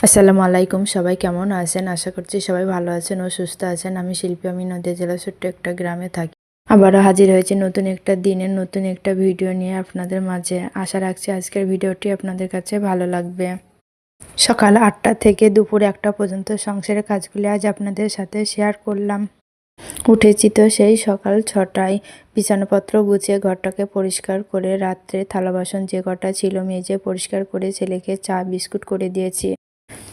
আসসালামু আলাইকুম, সবাই কেমন আছেন? আশা করছি সবাই ভালো আছেন ও সুস্থ আছেন। আমি শিল্পী, আমি নদিয়া জেলার ছোট্ট একটা গ্রামে থাকি। আবারও হাজির হয়েছি নতুন একটা দিনের নতুন একটা ভিডিও নিয়ে আপনাদের মাঝে। আশা রাখছি আজকের ভিডিওটি আপনাদের কাছে ভালো লাগবে। সকাল 8টা থেকে দুপুর 1টা পর্যন্ত সংসারের কাজগুলি আজ আপনাদের সাথে শেয়ার করলাম। উঠেছি তো সেই সকাল 6টায়, বিছানাপত্র গুছিয়ে ঘরটাকে পরিষ্কার করে রাত্রে থালা বাসন যে কটা ছিল মেজে পরিষ্কার করে ছেলেকে চা বিস্কুট করে দিয়েছি।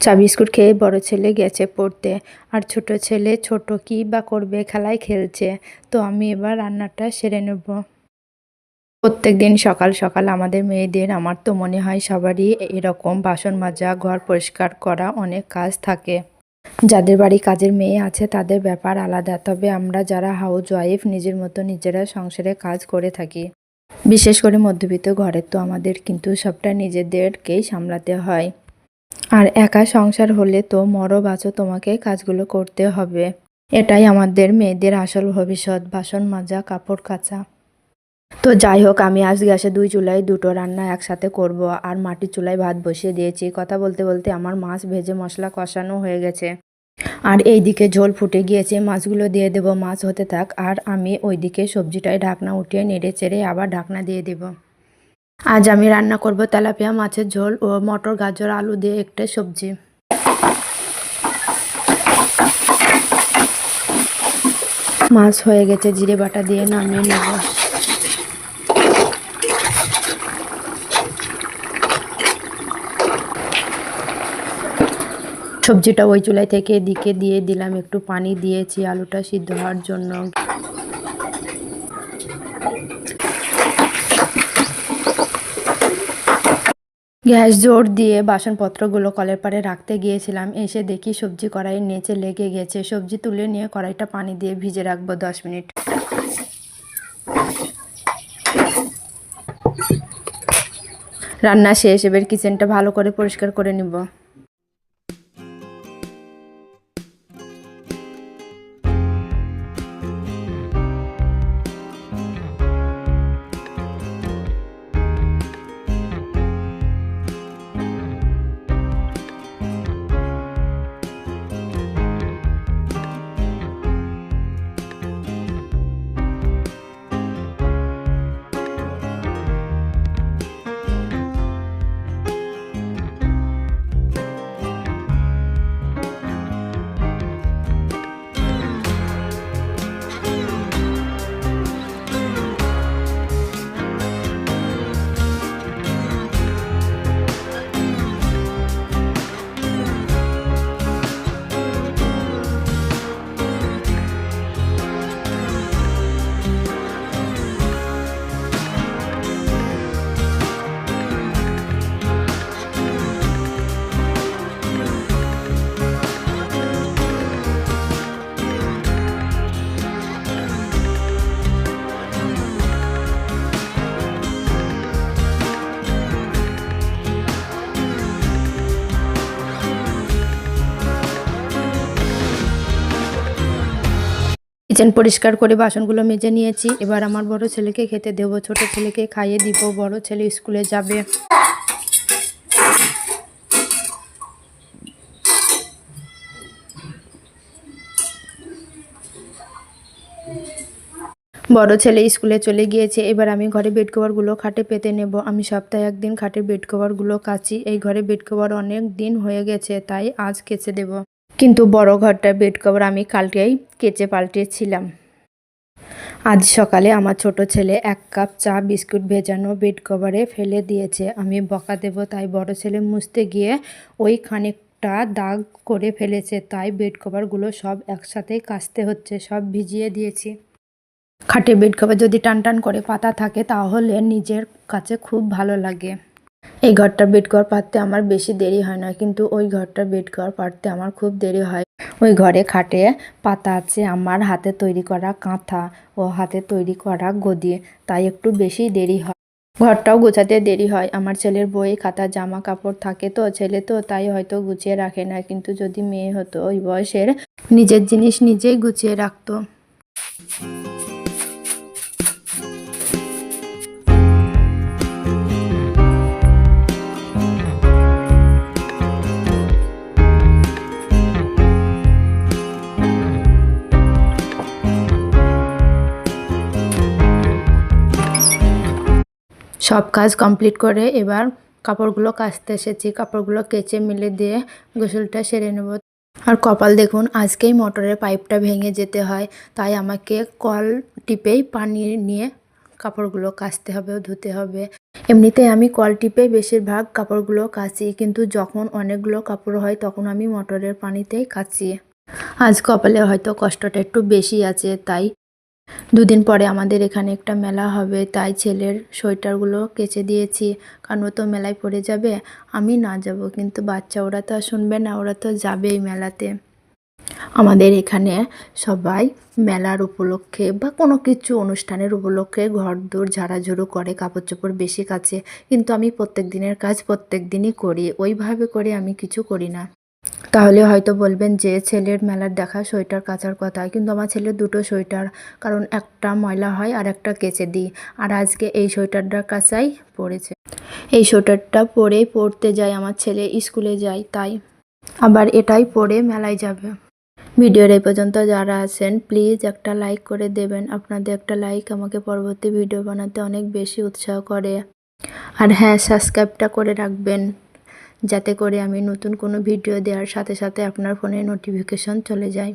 চা বিস্কুট খেয়ে বড় ছেলে গেছে পড়তে, আর ছোট ছেলে ছোট কি বা করবে, খেলায় খেলছে। তো আমি এবার রান্নাটা সেরে নেব। প্রত্যেকদিন সকাল সকাল আমাদের মেয়েদের, আমার তো মনে হয় সবারই এরকম বাসন মাজা, ঘর পরিষ্কার করা অনেক কাজ থাকে। যাদের বাড়ি কাজের মেয়ে আছে তাদের ব্যাপার আলাদা, তবে আমরা যারা হাউস ওয়াইফ নিজের মতো নিজেরা সংসারে কাজ করে থাকি। বিশেষ করে মধ্যবিত্ত ঘরের তো আমাদের কিন্তু সবটা নিজেদেরকেই সামলাতে হয়। আর একা সংসার হলে তো মরো বাঁচো তোমাকে কাজগুলো করতে হবে। এটাই আমাদের মেয়েদের আসল ভবিষ্যৎ, বাসন মাজা, কাপড় কাচা। তো যাই হোক, আমি আজ গ্যাসে 2 চুলায় 2টো রান্না একসাথে করব, আর মাটির চুলায় ভাত বসিয়ে দিয়েছি। কথা বলতে বলতে আমার মাছ ভেজে মশলা কষানো হয়ে গেছে, আর এইদিকে ঝোল ফুটে গিয়েছে। মাছগুলো দিয়ে দেব, মাছ হতে থাক, আর আমি ওইদিকে সবজিটায় ঢাকনা উঠিয়ে নেড়ে চেড়ে আবার ঢাকনা দিয়ে দেব। আজ আমি রান্না করব তেলাপিয়া মাছের ঝোল ও মটর, গাজর, আলু দিয়ে একটা সবজি। মাছ হয়ে গেছে, জিরে বাটা দিয়ে নামিয়ে নেব। সবজিটা ওই চুলাই থেকে এদিকে দিয়ে দিলাম, একটু পানি দিয়েছি আলুটা সিদ্ধ হওয়ার জন্য। গ্যাস জোর দিয়ে বাসনপত্রগুলো কলের পাড়ে রাখতে গিয়েছিলাম, এসে দেখি সবজি কড়াইয়ের নিচে লেগে গেছে। সবজি তুলে নিয়ে কড়াইটা পানি দিয়ে ভিজে রাখবো 10 মিনিট। রান্না শেষ, এবার কিচেনটা ভালো করে পরিষ্কার করে নিব। কিচেন পরিষ্কার করে বাসনগুলো মেজে নিয়েছি। এবার আমার বড় ছেলেকে খেতে দেবো, ছোট ছেলেকে খাইয়ে দিব। বড় ছেলে স্কুলে যাবে। বড় ছেলে স্কুলে চলে গিয়েছে। এবার আমি ঘরে বেড কভারগুলো খাটে পেতে নেব। আমি সপ্তাহে একদিন খাটের বেড কভারগুলো কাচি। এই ঘরে বেড কভার অনেক দিন হয়ে গেছে, তাই আজ কেচে দেব। কিন্তু বড় ঘরটার বেড কভার আমি কালকেই কেচে পাল্টেছিলাম। আজ সকালে আমার ছোট ছেলে 1 কাপ চা বিস্কুট ভেজানো বেড কভারে ফেলে দিয়েছে। আমি বকা দেব তাই বড় ছেলে মুছতে গিয়ে ওই খানিকটা দাগ করে ফেলেছে, তাই বেড কভারগুলো সব একসাথে কাচতে হচ্ছে। সব ভিজিয়ে দিয়েছি। খাটে বেড কভার যদি টান টান করে পাতা থাকে তাহলে নিজের কাছে খুব ভালো লাগে। এই ঘরটার বেড কভার পাততে আমার বেশি দেরি হয় না, কিন্তু ওই ঘরটার বেড কভার পাততে আমার খুব দেরি হয়। ওই ঘরে খাটে পাতা আছে আমার হাতে তৈরি করা কাঁথা ও হাতে তৈরি করা গদি, তাই একটু বেশি দেরি হয়। ঘরটাও গোছাতে দেরি হয়। আমার ছেলের বই খাতা জামা কাপড় থাকে তো, ছেলে তো তাই হয়তো গুছিয়ে রাখে না, কিন্তু যদি মেয়ে হতো ওই বয়সের নিজের জিনিস নিজেই গুছিয়ে রাখতো। সব কাজ কমপ্লিট করে এবার কাপড়গুলো কাচতে এসেছি। কাপড়গুলো কেচে মিলে দিয়ে গোসলটা সেরে নেব। আর কপাল দেখুন, আজকেই মোটরের পাইপটা ভেঙে যেতে হয়, তাই আমাকে কল টিপেই পানি নিয়ে কাপড়গুলো কাচতে হবে, ধুতে হবে। এমনিতে আমি কল টিপে বেশিরভাগ কাপড়গুলো কাচি, কিন্তু যখন অনেকগুলো কাপড় হয় তখন আমি মোটরের পানিতেই কাচি। আজ কপালে হয়তো কষ্টটা একটু বেশি আছে, তাই দুদিন পরে আমাদের এখানে একটা মেলা হবে, তাই ছেলের সোয়েটারগুলো কেচে দিয়েছি, কারণ ও তো মেলায় পড়ে যাবে। আমি না যাব, কিন্তু বাচ্চা ওরা তো আর শুনবে না, ওরা তো যাবেই মেলাতে। আমাদের এখানে সবাই মেলার উপলক্ষে বা কোনো কিছু অনুষ্ঠানের উপলক্ষে ঘরদোর ঝাড়াঝুড়ো করে, কাপড় চোপড় বেশি কাচে, কিন্তু আমি প্রত্যেক দিনের কাজ প্রত্যেক দিনই করি, ওইভাবে করে আমি কিছু করি না। তাহলে হয়তো বলবেন যে ছেলের মেলার দেখা সোয়েটার কাচার কথা, কিন্তু আমার ছেলের দুটো সোয়েটার, কারণ একটা ময়লা হয় আর একটা কেচে দিই। আর আজকে এই সোয়েটারটা কাচাই পড়েছে। এই সোয়েটারটা পরেই পড়তে যায় আমার ছেলে, স্কুলে যায়, তাই আবার এটাই পরে মেলায় যাবে। ভিডিওর এই পর্যন্ত যারা আছেন প্লিজ একটা লাইক করে দেবেন। আপনাদের একটা লাইক আমাকে পরবর্তী ভিডিও বানাতে অনেক বেশি উৎসাহ করে। আর হ্যাঁ, সাবস্ক্রাইবটা করে রাখবেন, যাতে করে আমি নতুন কোনো ভিডিও দেওয়ার সাথে সাথে আপনার ফোনে নোটিফিকেশন চলে যায়।